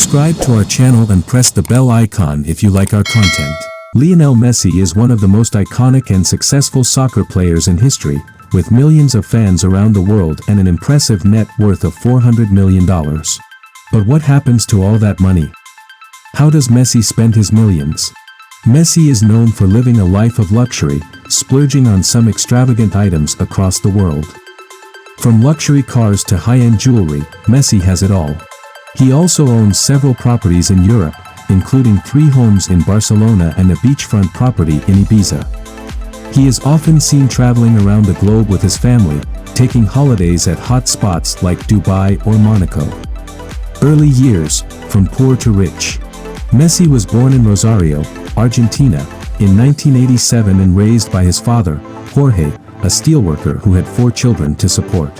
Subscribe to our channel and press the bell icon if you like our content. Lionel Messi is one of the most iconic and successful soccer players in history, with millions of fans around the world and an impressive net worth of $400 million. But what happens to all that money? How does Messi spend his millions? Messi is known for living a life of luxury, splurging on some extravagant items across the world. From luxury cars to high-end jewelry, Messi has it all. He also owns several properties in Europe, including 3 homes in Barcelona and a beachfront property in Ibiza. He is often seen traveling around the globe with his family, taking holidays at hot spots like Dubai or Monaco. Early years, from poor to rich. Messi was born in Rosario, Argentina, in 1987 and raised by his father, Jorge, a steelworker who had 4 children to support.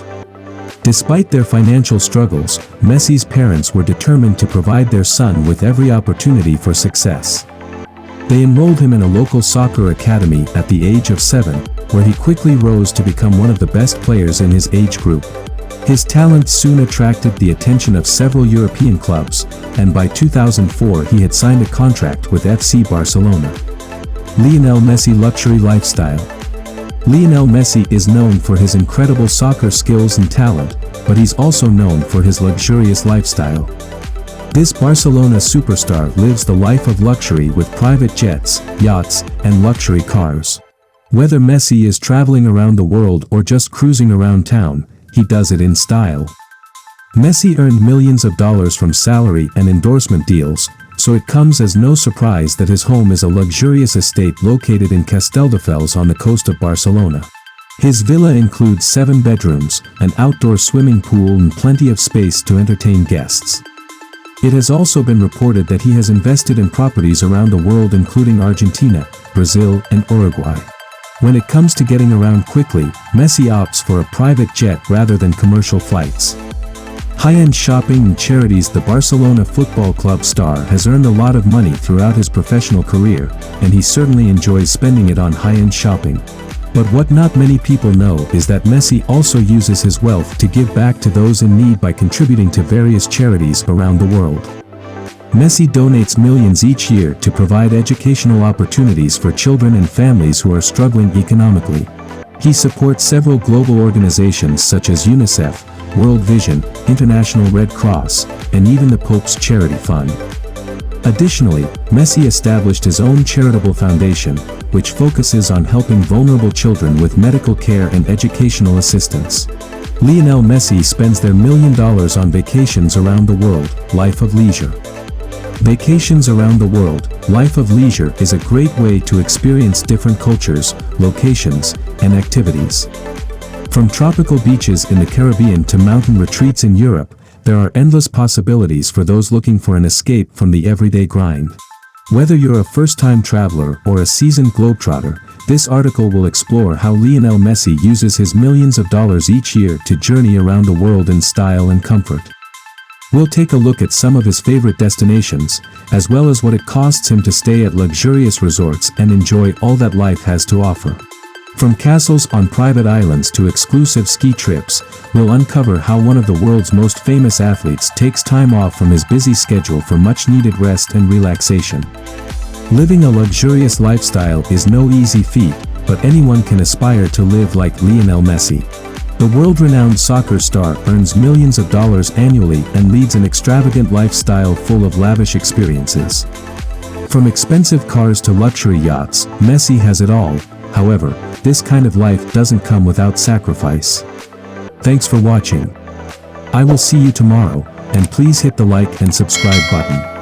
Despite their financial struggles, Messi's parents were determined to provide their son with every opportunity for success. They enrolled him in a local soccer academy at the age of 7, where he quickly rose to become one of the best players in his age group. His talent soon attracted the attention of several European clubs, and by 2004 he had signed a contract with FC Barcelona. Lionel Messi luxury lifestyle. Lionel Messi is known for his incredible soccer skills and talent, but he's also known for his luxurious lifestyle. This Barcelona superstar lives the life of luxury with private jets, yachts, and luxury cars. Whether Messi is traveling around the world or just cruising around town, he does it in style. Messi earned millions of dollars from salary and endorsement deals, so it comes as no surprise that his home is a luxurious estate located in Castelldefels on the coast of Barcelona. His villa includes 7 bedrooms, an outdoor swimming pool and plenty of space to entertain guests. It has also been reported that he has invested in properties around the world including Argentina, Brazil, and Uruguay. When it comes to getting around quickly, Messi opts for a private jet rather than commercial flights. High-end shopping and charities. The Barcelona Football Club star has earned a lot of money throughout his professional career, and he certainly enjoys spending it on high-end shopping. But what not many people know is that Messi also uses his wealth to give back to those in need by contributing to various charities around the world. Messi donates millions each year to provide educational opportunities for children and families who are struggling economically. He supports several global organizations such as UNICEF, World Vision, International Red Cross, and even the Pope's Charity Fund. Additionally, Messi established his own charitable foundation, which focuses on helping vulnerable children with medical care and educational assistance. Lionel Messi spends their $1 million on vacations around the world. Life of leisure. Vacations around the world, life of leisure is a great way to experience different cultures, locations, and activities. From tropical beaches in the Caribbean to mountain retreats in Europe, there are endless possibilities for those looking for an escape from the everyday grind. Whether you're a first-time traveler or a seasoned globetrotter, this article will explore how Lionel Messi uses his millions of dollars each year to journey around the world in style and comfort. We'll take a look at some of his favorite destinations, as well as what it costs him to stay at luxurious resorts and enjoy all that life has to offer. From castles on private islands to exclusive ski trips, we'll uncover how one of the world's most famous athletes takes time off from his busy schedule for much-needed rest and relaxation. Living a luxurious lifestyle is no easy feat, but anyone can aspire to live like Lionel Messi. The world-renowned soccer star earns millions of dollars annually and leads an extravagant lifestyle full of lavish experiences. From expensive cars to luxury yachts, Messi has it all. However, this kind of life doesn't come without sacrifice. Thanks for watching. I will see you tomorrow, and please hit the like and subscribe button.